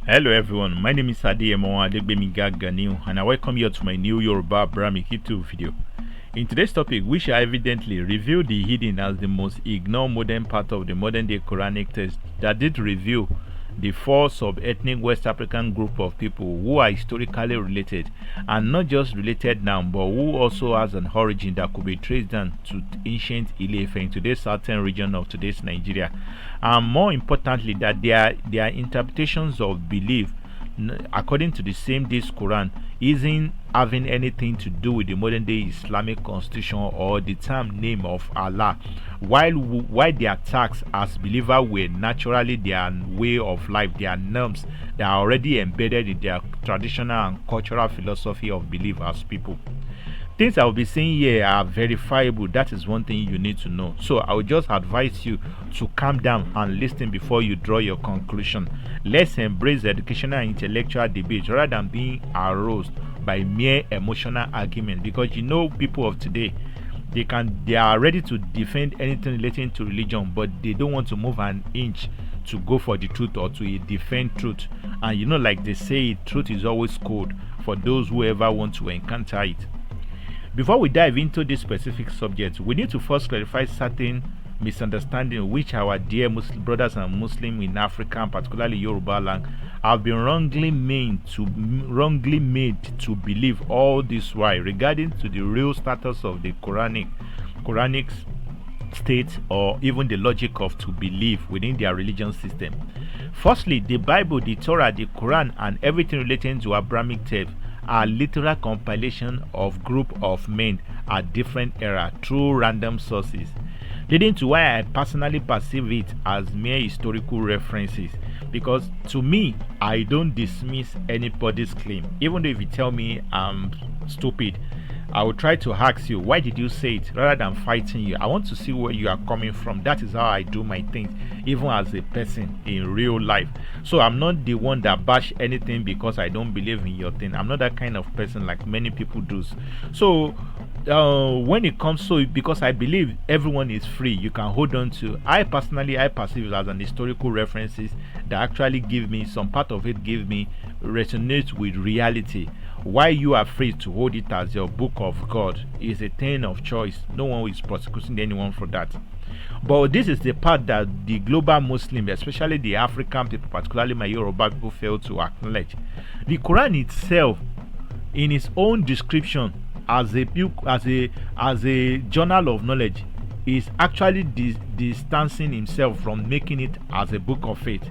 Hello everyone, my name is Adeyemo Adegbemiga Ganiu and I welcome you to my new Yoruba Brahmic YouTube video. In today's topic, we shall evidently review the hidden as the most ignored modern part of the modern day Quranic text that did reveal the four sub-ethnic West African group of people who are historically related, and not just related now but who also has an origin that could be traced down to ancient Ile-Ife in today's southern region of today's Nigeria, and more importantly that their interpretations of belief according to the same day's Quran isn't having anything to do with the modern day Islamic constitution or the term name of Allah, while their attacks as believers were naturally their way of life, their norms that are already embedded in their traditional and cultural philosophy of belief as people. Things I will be saying here are verifiable. That is one thing you need to know. So I would just advise you to calm down and listen before you draw your conclusion. Let's embrace educational and intellectual debate rather than being aroused by mere emotional argument. Because people of today, they are ready to defend anything relating to religion, but they don't want to move an inch to go for the truth or to defend truth. And like they say, truth is always cold for those who ever want to encounter it. Before we dive into this specific subject, we need to first clarify certain misunderstandings which our dear Muslim brothers and Muslims in Africa, particularly Yoruba land, have been wrongly made to believe all this while regarding to the real status of the Quranic state, or even the logic of to believe within their religion system. Firstly, the Bible, the Torah, the Quran, and everything relating to Abrahamic text are literal compilation of group of men at different era through random sources, leading to why I personally perceive it as mere historical references. Because to me, I don't dismiss anybody's claim, even though if you tell me I'm stupid, I will try to ask you, why did you say it, rather than fighting you. I want to see where you are coming from. That is how I do my things, even as a person in real life. So I'm not the one that bash anything because I don't believe in your thing. I'm not that kind of person like many people do. So when it comes to, because I believe everyone is free, you can hold on to. I perceive it as an historical references that actually give me some part of it, resonates with reality. Why you are free to hold it as your book of God is a thing of choice. No one is prosecuting anyone for that. But this is the part that the global Muslim, especially the African people, particularly my Yoruba people, fail to acknowledge. The Quran itself, in its own description as a book, as a journal of knowledge, is actually distancing himself from making it as a book of faith.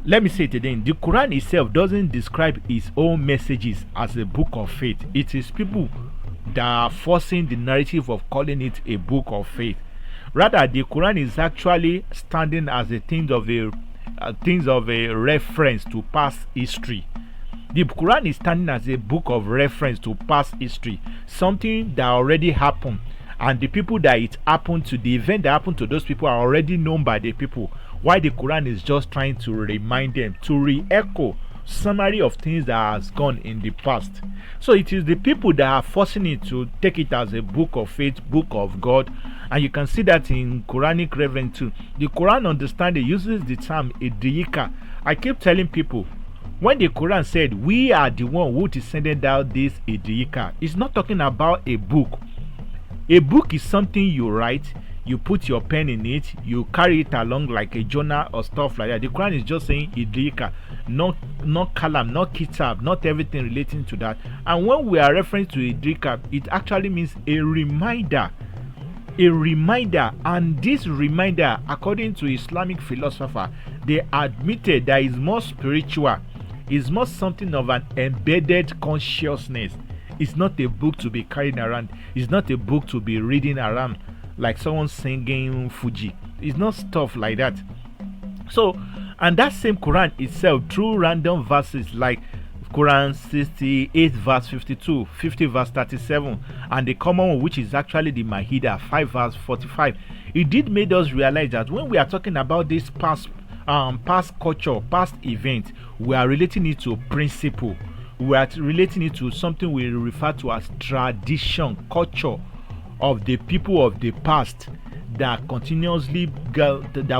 Let me say it again. The Quran itself doesn't describe its own messages as a book of faith. It is people that are forcing the narrative of calling it a book of faith. Rather, the Quran is actually standing as a thing of a reference to past history. The Quran is standing as a book of reference to past history, something that already happened, and the people that it happened to, the event that happened to those people, are already known by the people. Why the Quran is just trying to remind them, to re-echo summary of things that has gone in the past. So it is the people that are forcing it to take it as a book of faith, book of God, and you can see that in Quranic reverence too. The Quran understanding uses the term idiyika. I keep telling people, when the Quran said we are the one who descended down this idiyika, it's not talking about a book. A book is something you write, you put your pen in it, you carry it along like a journal or stuff like that. The Quran is just saying idrika, not kalam, not kitab, not everything relating to that. And when we are referring to idrika, it actually means a reminder. And this reminder, according to Islamic philosopher, they admitted that is more spiritual, is more something of an embedded consciousness. It's not a book to be carrying around. It's not a book to be reading around like someone singing Fuji. It's not stuff like that. So, and that same Quran itself, through random verses like Quran 68 verse 52, 50 verse 37, and the common one, which is actually the Ma'idah 5 verse 45, it did make us realize that when we are talking about this past culture, past event, we are relating it to principle. We are relating it to something we refer to as tradition, culture of the people of the past that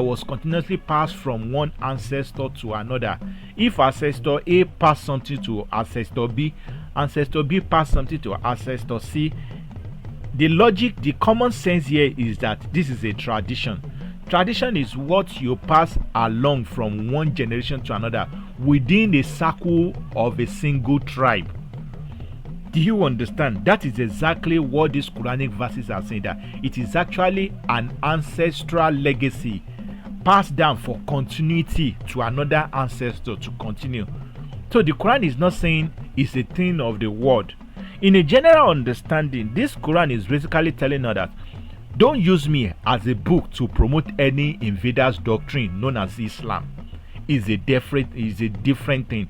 was continuously passed from one ancestor to another. If ancestor A passed something to ancestor B passed something to ancestor C, the common sense here is that this is a tradition. Tradition is what you pass along from one generation to another within the circle of a single tribe. Do you understand? That is exactly what these Quranic verses are saying, that it is actually an ancestral legacy passed down for continuity to another ancestor to continue. So the Quran is not saying it's a thing of the world. In a general understanding, this Quran is basically telling us that don't use me as a book to promote any invaders doctrine known as Islam. It's a different thing.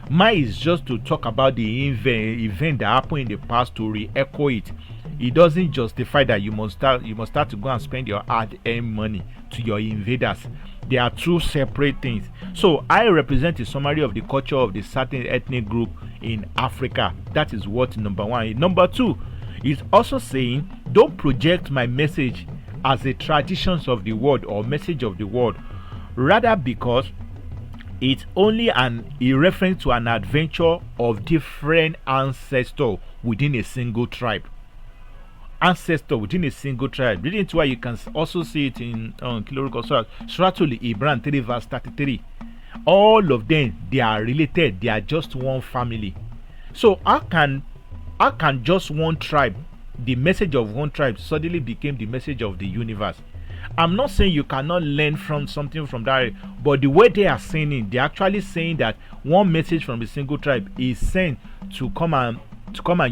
Mine is just to talk about the event that happened in the past, to re-echo it. It doesn't justify that you must start to go and spend your hard-earned money to your invaders. They are two separate things. So I represent a summary of the culture of the certain ethnic group in Africa. That is what number one. Number two is also saying, don't project my message as a traditions of the world or message of the world, rather because it's only a reference to an adventure of different ancestors within a single tribe. Ancestor within a single tribe. Reading into why you can also see it in Surah Al-Baqarah 3 verse 33. All of them, they are related. They are just one family. So how can just one tribe, the message of one tribe, suddenly became the message of the universe? I'm not saying you cannot learn from something from that, but the way they are saying it, they're actually saying that one message from a single tribe is sent to come and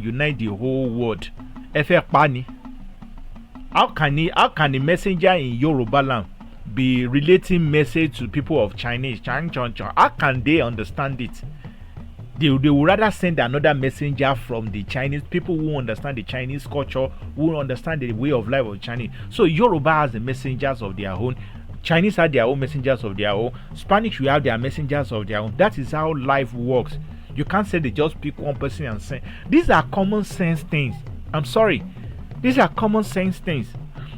unite the whole world. How can a messenger in Yoruba land be relating message to people of Chinese? How can they understand it? They would rather send another messenger from the Chinese people who understand the Chinese culture, who understand the way of life of Chinese. So Yoruba has the messengers of their own. Chinese have their own messengers of their own. Spanish will have their messengers of their own. That is how life works. You can't say they just pick one person and say. These are common sense things. I'm sorry. These are common sense things.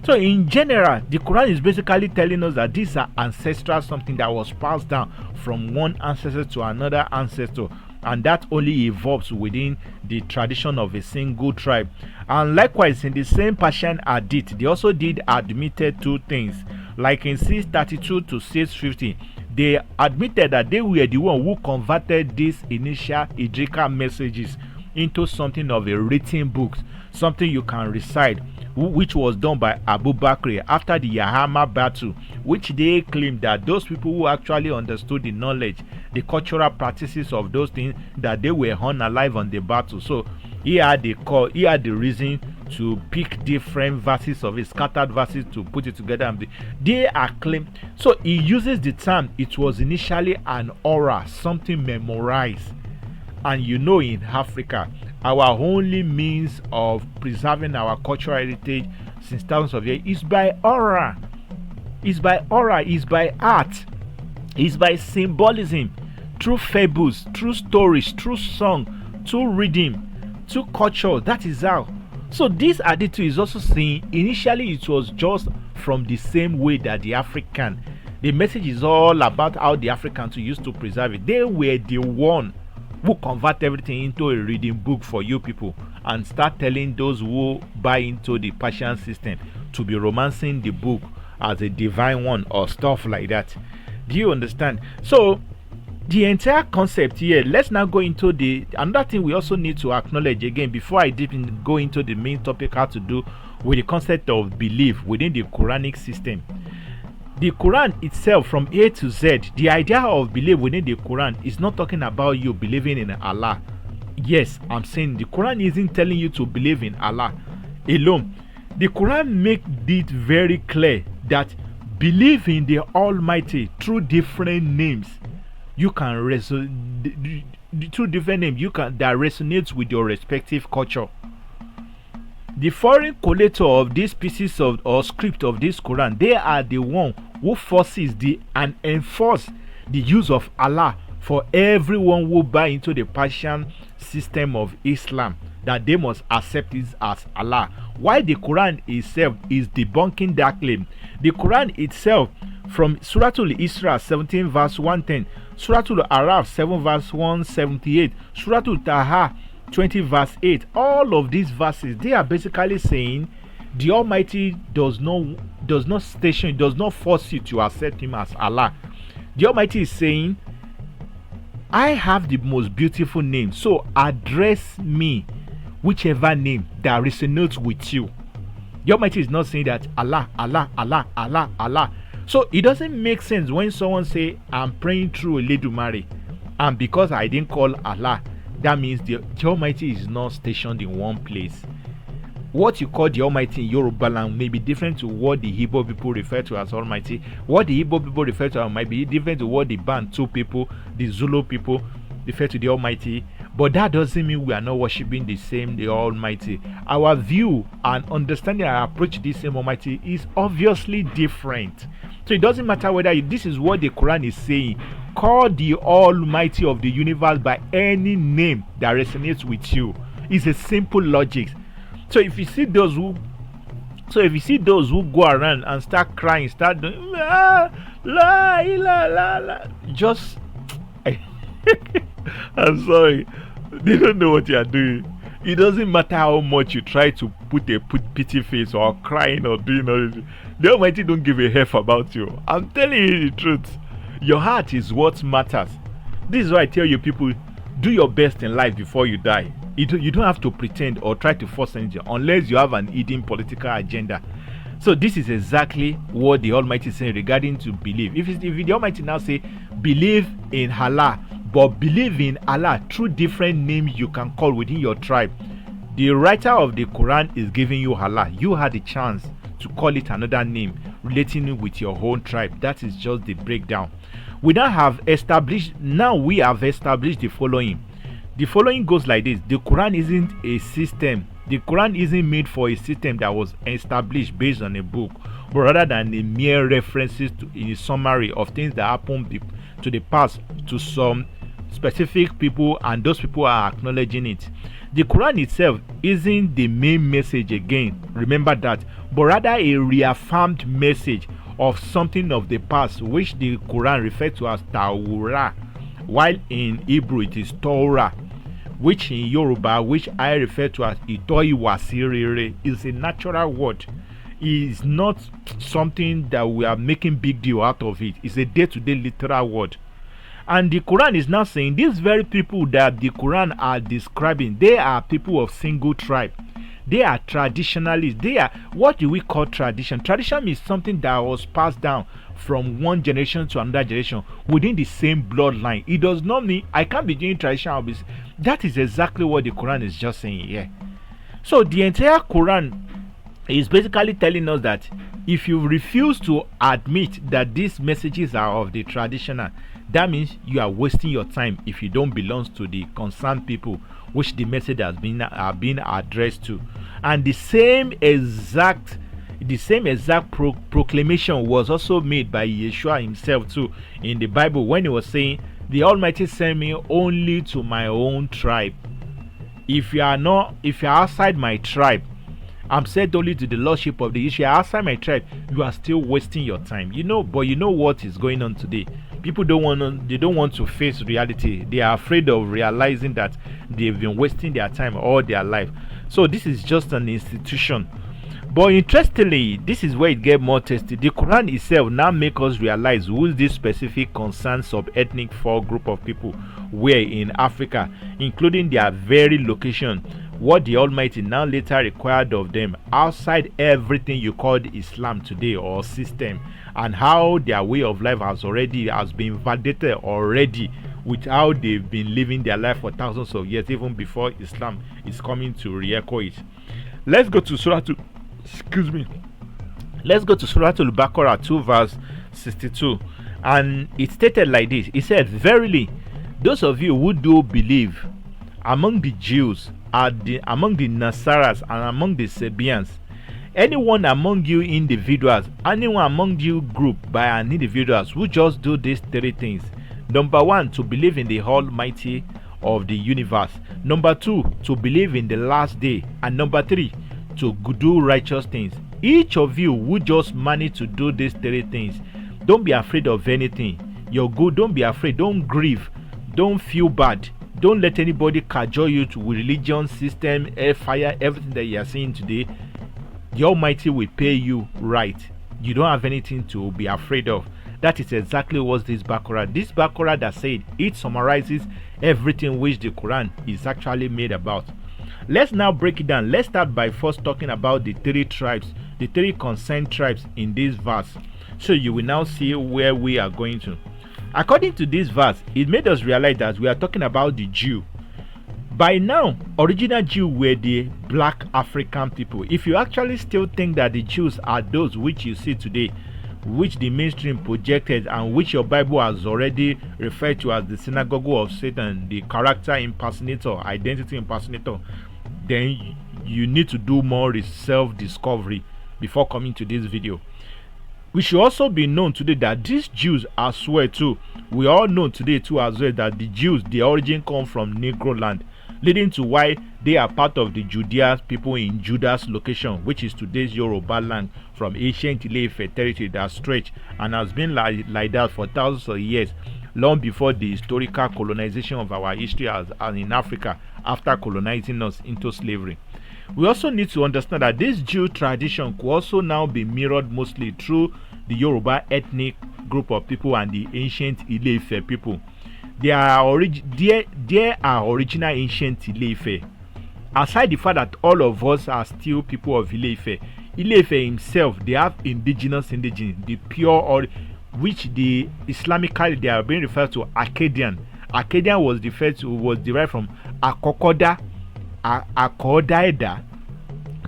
So in general, the Quran is basically telling us that these are ancestral, something that was passed down from one ancestor to another ancestor, and that only evolves within the tradition of a single tribe. And likewise, in the same Persian Hadith, they also did admitted two things. Like in 632 to 650, they admitted that they were the one who converted these initial Idrika messages into something of a written book, something you can recite, which was done by Abu Bakr after the Yahama battle, which they claimed that those people who actually understood the knowledge, the cultural practices of those things, that they were unalive on the battle. So he had the reason to pick different verses of it, scattered verses, to put it together, and they are claimed. So he uses the term, it was initially an aura, something memorized. And you know, in Africa, our only means of preserving our cultural heritage since thousands of years is by aura. It's by aura, it's by art, it's by symbolism, through fables, through stories, through song, through rhythm, through culture. That is how. So this attitude is also saying initially it was just from the same way that the African. The message is all about how the Africans used to preserve it. They were the one who convert everything into a reading book for you people and start telling those who buy into the Persian system to be romancing the book as a divine one or stuff like that. Do you understand? So the entire concept here, let's now go into another thing we also need to acknowledge again before I go into the main topic, how to do with the concept of belief within the Quranic system. The Quran itself, from A to Z, the idea of belief within the Quran is not talking about you believing in Allah. Yes, I'm saying the Quran isn't telling you to believe in Allah alone. The Quran makes it very clear that believe in the Almighty through different names. You can through different names that resonates with your respective culture. The foreign collator of these pieces of or script of this Quran, they are the one who forces and enforce the use of Allah for everyone who buy into the Persian system of Islam, that they must accept it as Allah. Why the Quran itself is debunking that claim. The Quran itself, from Surah Al-Isra 17 verse 110, Surah Al-Araf 7 verse 178, Surah Al-Taha 20 verse 8, all of these verses, they are basically saying the Almighty does not force you to accept him as Allah. The Almighty is saying, I have the most beautiful name, so address me whichever name that resonates with you. The Almighty is not saying that Allah, Allah, Allah, Allah, Allah. So it doesn't make sense when someone say, I'm praying through Eledumare, and because I didn't call Allah, that means the Almighty is not stationed in one place. What you call the Almighty in Yoruba land may be different to what the Igbo people refer to as Almighty. What the Igbo people refer to might be different to what the Bantu people, the Zulu people refer to the Almighty. But that doesn't mean we are not worshiping the Almighty. Our view and understanding and approach to this same Almighty is obviously different. So it doesn't matter whether this is what the Quran is saying. Call the Almighty of the universe by any name that resonates with you. It's a simple logic. So if you see those who go around and start crying, start doing la la la la, just I'm sorry, they don't know what you are doing. It doesn't matter how much you try to put pity face or crying or doing all this. The Almighty don't give a F about you. I'm telling you the truth. Your heart is what matters. This is why I tell you people, do your best in life before you die. You don't have to pretend or try to force anything unless you have an hidden political agenda. So this is exactly what the Almighty is saying regarding to belief. If the Almighty now say believe in Allah, but believe in Allah through different names you can call within your tribe, the writer of the Quran is giving you Allah. You had the chance to call it another name relating it with your own tribe. That is just the breakdown. We have established the following. The following goes like this. The Quran isn't a system. The Quran isn't made for a system that was established based on a book, but rather than a mere references to a summary of things that happened to the past to some specific people, and those people are acknowledging it. The Quran itself isn't the main message again, remember that, but rather a reaffirmed message of something of the past, which the Quran refers to as Tawrah, while in Hebrew it is Torah, which in Yoruba, which I refer to as Itoiwasirere, is a natural word. It is not something that we are making big deal out of it. It's a day-to-day literal word. And the Quran is now saying these very people that the Quran are describing, they are people of single tribe. They are traditionalists. They are, what do we call tradition? Tradition is something that was passed down from one generation to another generation within the same bloodline. It does not mean I can't be doing tradition. That is exactly what the Quran is just saying here. So the entire Quran is basically telling us that if you refuse to admit that these messages are of the traditional, that means you are wasting your time if you don't belong to the concerned people which the message has been addressed to. And the same exact proclamation was also made by Yeshua himself too in the Bible, when he was saying, the Almighty sent me only to my own tribe. If you are outside my tribe, I'm sent only to the lordship of the issue. Outside my tribe, you are still wasting your time. But you know what is going on today. People don't want to face reality. They are afraid of realizing that they've been wasting their time all their life. So this is just an institution. But interestingly, this is where it gets more testy. The Quran itself now makes us realize who this specific concerned sub-ethnic group of people were in Africa, including their very location, what the Almighty now later required of them outside everything you call Islam today or system, and how their way of life has been validated already with how they've been living their life for thousands of years, even before Islam is coming to re-echo it. Let's go to Surah Al-Baqarah 2 verse 62, and it stated like this. It said, verily, those of you who do believe among the Jews, among the Nasaras, and among the Sabians, anyone among you individuals, anyone among you group by an individuals who just do these three things. Number one, to believe in the Almighty of the universe. Number 2, to believe in the last day. And number 3, to do righteous things. Each of you who just manage to do these 3 things, don't be afraid of anything. You're good. Don't be afraid. Don't grieve. Don't feel bad. Don't let anybody cajole you to religion, system, fire, everything that you are seeing today. The Almighty will pay you right. You don't have anything to be afraid of. That is exactly what this Baqarah. This Baqarah that said, it summarizes everything which the Quran is actually made about. Let's now break it down. Let's start by first talking about the 3 tribes, the 3 concerned tribes in this verse. So you will now see where we are going to. According to this verse, it made us realize that we are talking about the Jew. By now, original Jew were the black African people. If you actually still think that the Jews are those which you see today, which the mainstream projected and which your Bible has already referred to as the synagogue of Satan, the character impersonator, identity impersonator, then you need to do more self-discovery before coming to this video. We should also be known today that these Jews as well too, we all know today too as well that the Jews, the origin come from Negro land, leading to why they are part of the Judean people in Judah's location, which is today's Yoruba land, from ancient Ile-Ife territory that stretch and has been like that for thousands of years, long before the historical colonization of our history as in Africa after colonizing us into slavery. We also need to understand that this Jew tradition could also now be mirrored mostly through the Yoruba ethnic group of people and the ancient Ile-Ife people. There are original ancient Ile-Ife. Aside the fact that all of us are still people of Ile-Ife, Ile-Ife himself, they have indigenous, the pure, or which the Islamically they are being referred to Akkadian. Akkadian was derived from Akokoda, Akodaida.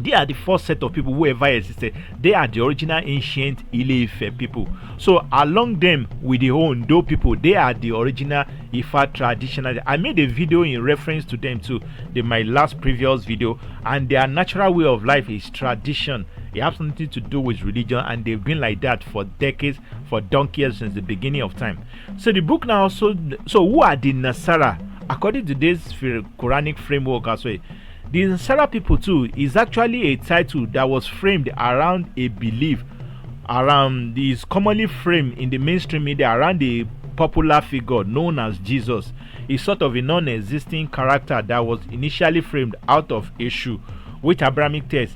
They are the first set of people who ever existed. They are the original ancient Ile-Ife people. So along them with the Ondo people, they are the original Ifa traditional. I made a video in reference to them too, my last previous video, and their natural way of life is tradition. It has something to do with religion, and they've been like that for decades, for donkeys, since the beginning of time. So the book now, so who are the Nasara? According to this Quranic framework as well, the Nasara people too is actually a title that was framed around a belief, is commonly framed in the mainstream media around a popular figure known as Jesus. It's sort of a non-existing character that was initially framed out of Eshu, which Abrahamic text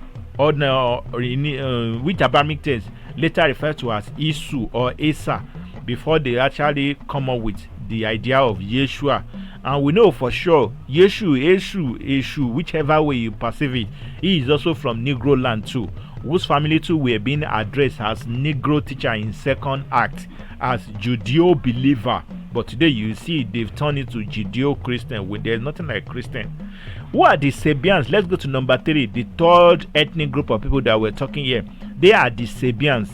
later referred to as Isu or Asa, before they actually come up with the idea of Yeshua. And we know for sure Eshu, whichever way you perceive it, he is also from Negro land too, whose family too were being addressed as Negro teacher in second act as Judeo believer. But today you see they've turned it to Judeo Christian, when there's nothing like Christian. Who are the Sabians? Let's go to number 3, the third ethnic group of people that we're talking here. They are the Sabians.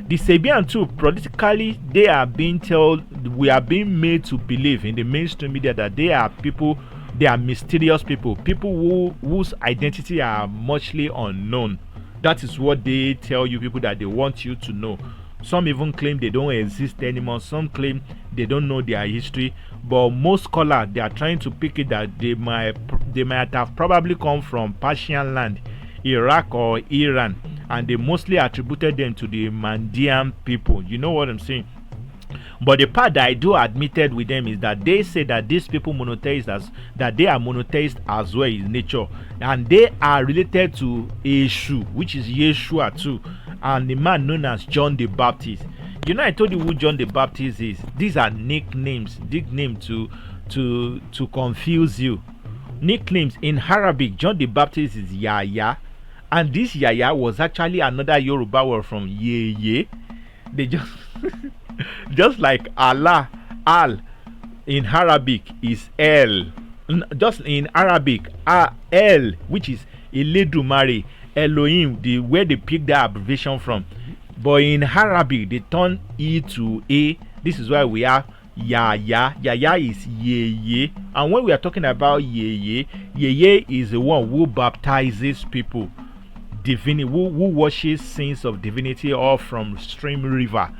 The Sabian too, politically, they are being told, we are being made to believe in the mainstream media that they are people, they are mysterious people whose identity are muchly unknown. That is what they tell you people that they want you to know. Some even claim they don't exist anymore. Some claim they don't know their history. But most scholars, they are trying to pick it that they might have probably come from Persian land, Iraq or Iran, and they mostly attributed them to the Mandean people. You know what I'm saying? But the part that I do admitted with them is that they say that these people that they are monotheist as well in nature, and they are related to Eshu, which is Yeshua too, and the man known as John the Baptist. You know, I told you who John the Baptist is. These are nicknames to confuse you. Nicknames in Arabic, John the Baptist is Yahya, and this Yahya was actually another Yoruba word from Yeye. They just like Allah, Al in Arabic is El. Just in Arabic, El, which is Eledumare, Elohim, where they pick that abbreviation from. But in Arabic, they turn E to A. This is why we have Yahya. Yahya is Yeye. And when we are talking about Yeye, Yeye is the one who baptizes people, who washes sins of divinity or from stream river.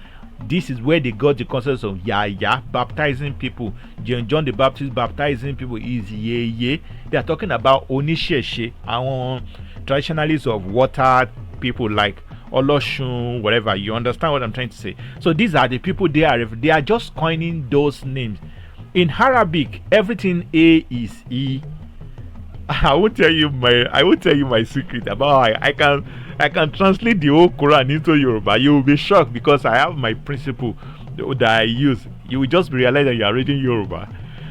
This is where they got the concept of Yaya baptizing people. John the Baptist baptizing people is Yeye. They are talking about Onisheshe, our traditionalists of water people like Oloshun, whatever. You understand what I'm trying to say? So these are the people they are just coining those names. In Arabic, everything A is E. I will tell you my secret about how I can translate the whole Quran into Yoruba. You will be shocked because I have my principle that I use. You will just realize that you are reading Yoruba.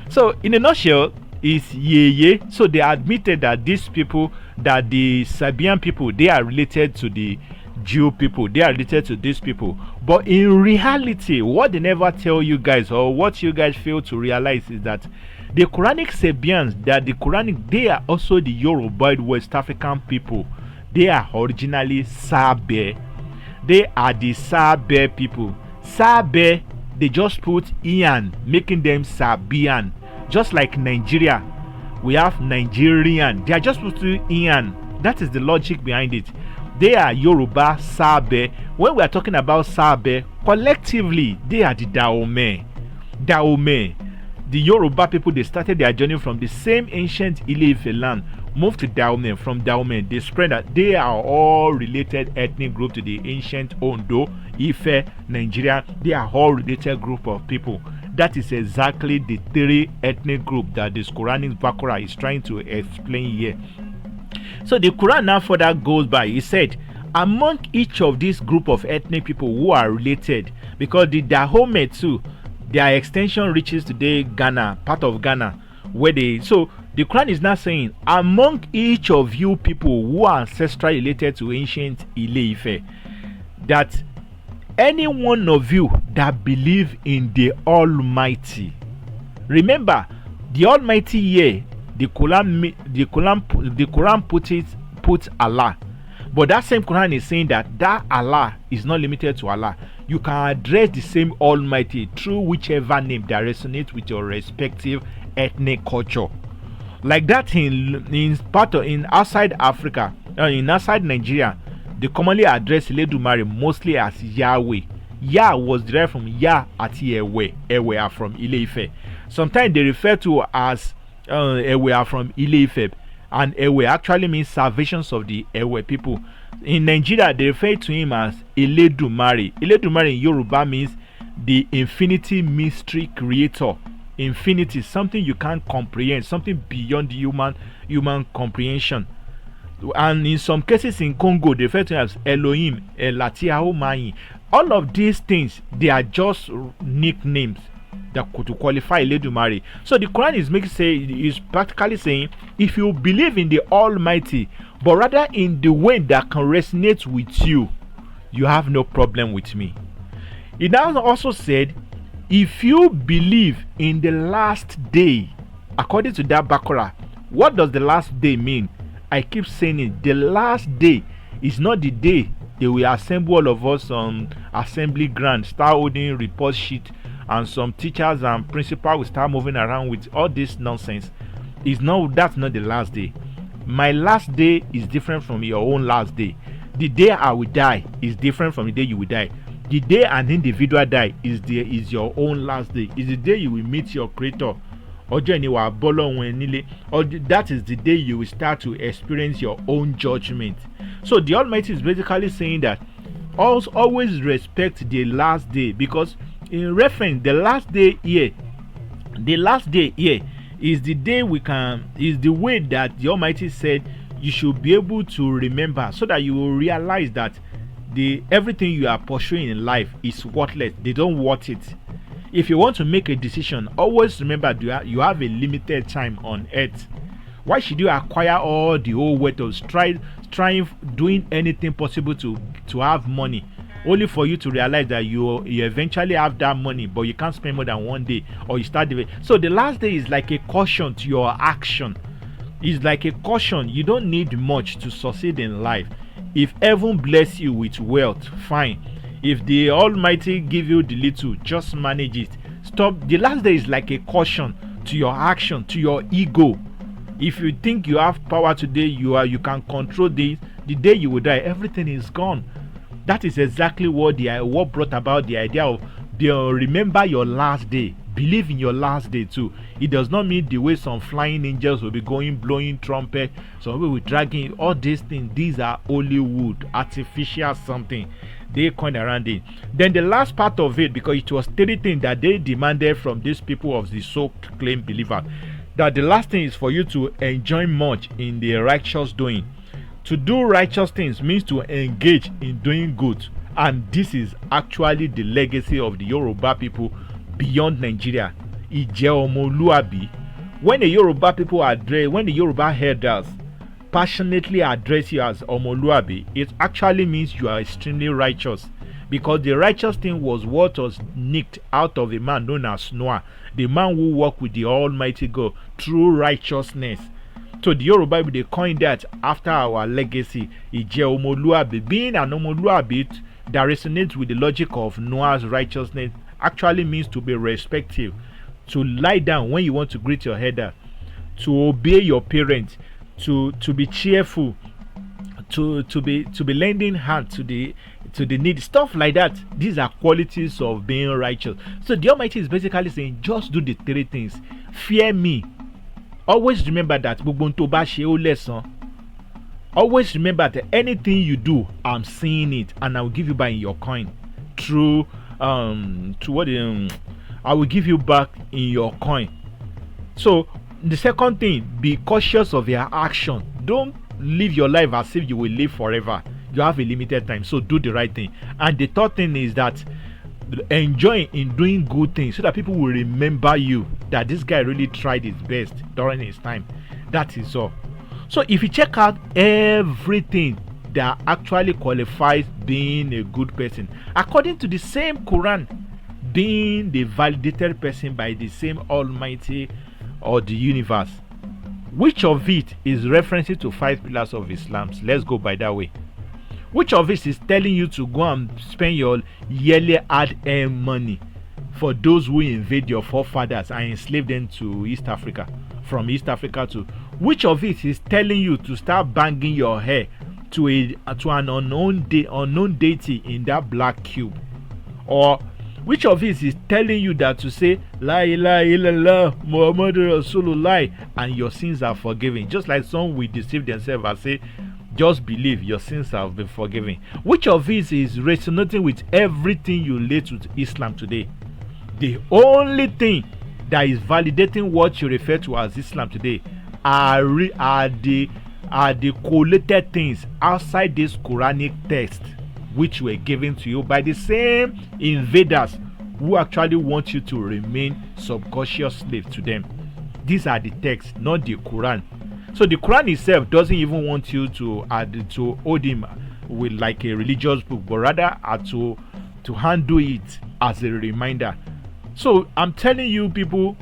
So in a nutshell, is Yeye. So they admitted that these people, that the Sabian people, they are related to the Jew people, they are related to these people. But in reality, what they never tell you guys, or what you guys fail to realize, is that the Quranic Sabians, that the Quranic, they are also the Yoruba West African people. They are originally Sabe. They are the Sabe people. Sabe, they just put Ian, making them Sabian. Just like Nigeria, we have Nigerian. They are just put Ian. That is the logic behind it. They are Yoruba Sabe. When we are talking about Sabe, collectively, they are the Daome. Daome. The Yoruba people, they started their journey from the same ancient Ile-Ife land, moved to Daome. From Daome, they spread that they are all related ethnic group to the ancient Ondo, Ife, Nigeria. They are all related group of people. That is exactly the three ethnic group that this Quranic Baqarah is trying to explain here. So the Quran now further goes by. He said, among each of these group of ethnic people who are related, because the Dahomey too, their extension reaches today Ghana, part of Ghana, where they. So the Quran is now saying, among each of you people who are ancestrally related to ancient Ile-Ife, that any one of you that believe in the Almighty. Remember, the Almighty here, the Quran puts Allah. But that same Quran is saying that Allah is not limited to Allah. You can address the same Almighty through whichever name that resonates with your respective ethnic culture. Like that in outside Africa, in outside Nigeria, they commonly address Ile-Dumare mostly as Yahweh. Yah was derived from Yah ati Ewe. Ewe are from Ile-Ife. Sometimes they refer to as Ewe are from Ile-Ife. And Ewe actually means salvations of the Ewe people. In Nigeria, they refer to him as Ile-Dumare. Ile-Dumare in Yoruba means the infinity mystery creator. Infinity, something you can't comprehend, something beyond human comprehension. And in some cases in Congo, they refer to him as Elohim, Elatiaomai. All of these things, they are just nicknames that could qualify Ile-Dumare. So the Quran is practically saying, if you believe in the Almighty, but rather in the way that can resonate with you, you have no problem with me. It now also said, if you believe in the last day, according to that Baqarah, what does the last day mean? I keep saying it. The last day is not the day they will assemble all of us on assembly ground, start holding report sheet, and some teachers and principals will start moving around with all this nonsense. That's not the last day. My last day is different from your own last day. The day I will die is different from the day you will die. The day an individual die is your own last day. Is the day you will meet your creator. Or that is the day you will start to experience your own judgment. So the Almighty is basically saying that always respect the last day, because in reference, the last day here is the day is the way that the Almighty said you should be able to remember, so that you will realize that everything you are pursuing in life is worthless. They don't worth it. If you want to make a decision, always remember you have a limited time on earth. Why should you acquire all the whole wealth of trying doing anything possible to have money, only for you to realize that you eventually have that money, but you can't spend more than one day, or you start so the last day is like a caution to your action. It's like a caution. You don't need much to succeed in life. If heaven bless you with wealth, fine. If the Almighty give you the little, just manage it. Stop. The last day is like a caution to your action, to your ego. If you think you have power today, you can control this. The day you will die, everything is gone. That is exactly what brought about the idea of remember your last day. Believe in your last day too. It does not mean the way some flying angels will be going, blowing trumpet, some people will dragging all these things. These are Hollywood, artificial something. They coin around it. Then the last part of it, because it was 3 things that they demanded from these people of the so-claimed believer, that the last thing is for you to enjoy much in the righteous doing. To do righteous things means to engage in doing good, and this is actually the legacy of the Yoruba people beyond Nigeria. Ije omoluabi. When the Yoruba people when the Yoruba elders passionately address you as omoluabi, it actually means you are extremely righteous, because the righteous thing was what was nicked out of a man known as Noah, the man who walked with the Almighty God through righteousness. So the Yoruba Bible, they coined that after our legacy. Ije omoluabi, being an omoluabi that resonates with the logic of Noah's righteousness, actually means to be respectful, to lie down when you want to greet your elder, to obey your parents, to be cheerful, to be lending hand to the need, stuff like that. These are qualities of being righteous. So the Almighty is basically saying, just do the 3 things. Fear me. Always remember that. Always remember that anything you do, I'm seeing it, and I will give you back in your coin. Through I will give you back in your coin. So the second thing, be cautious of your action. Don't live your life as if you will live forever. You have a limited time, so do the right thing. And the third thing is that enjoy in doing good things, so that people will remember you, that this guy really tried his best during his time. That is all. So if you check out everything that actually qualifies being a good person, according to the same Quran, being the validated person by the same Almighty or the universe, which of it is referencing to 5 pillars of Islam? Let's go by that way. Which of it is telling you to go and spend your yearly hard-earned money for those who invade your forefathers and enslave them to East Africa, from East Africa to? Which of it is telling you to start banging your hair to an unknown deity in that black cube? Or which of it is telling you that to say La ilaha illallah Muhammadur Rasulullah and your sins are forgiven? Just like some will deceive themselves and say, just believe, your sins have been forgiven. Which of it is resonating with everything you relate to Islam today? The only thing that is validating what you refer to as Islam today are the collated things outside this Quranic text, which were given to you by the same invaders who actually want you to remain subconscious slave to them. These are the texts, not the Quran. So the Quran itself doesn't even want you to hold him with like a religious book, but rather to handle it as a reminder. So I'm telling you people,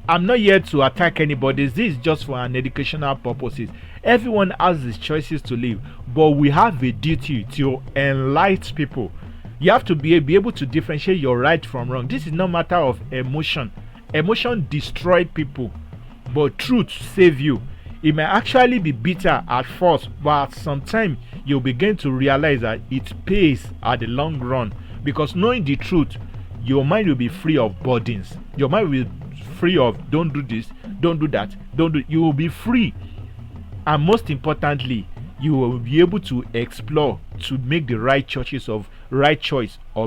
I'm not here to attack anybody. This is just for an educational purposes. Everyone has his choices to live, but we have a duty to enlighten people. You have to be able to differentiate your right from wrong. This is no matter of emotion. Emotion destroys people, but truth saves you. It may actually be bitter at first, but at some time you'll begin to realize that it pays at the long run, because knowing the truth, your mind will be free of burdens. Your mind will be free of don't do this, don't do that, don't do. You will be free, and most importantly, you will be able to explore to make the right choice of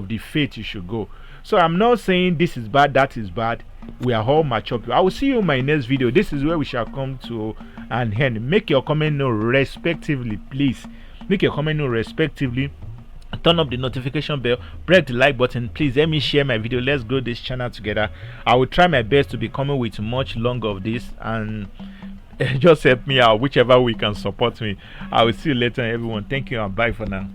the faith you should go. So I'm not saying this is bad, that is bad. We are all mature people. I will see you in my next video. This is where we shall come to an end. Make your comment known respectively, please. Make your comment known respectively. Turn up the notification bell, press the like button. Please help me share my video. Let's grow this channel together. I will try my best to be coming with much longer of this, and just help me out whichever way you can support me. I will see you later, everyone. Thank you and bye for now.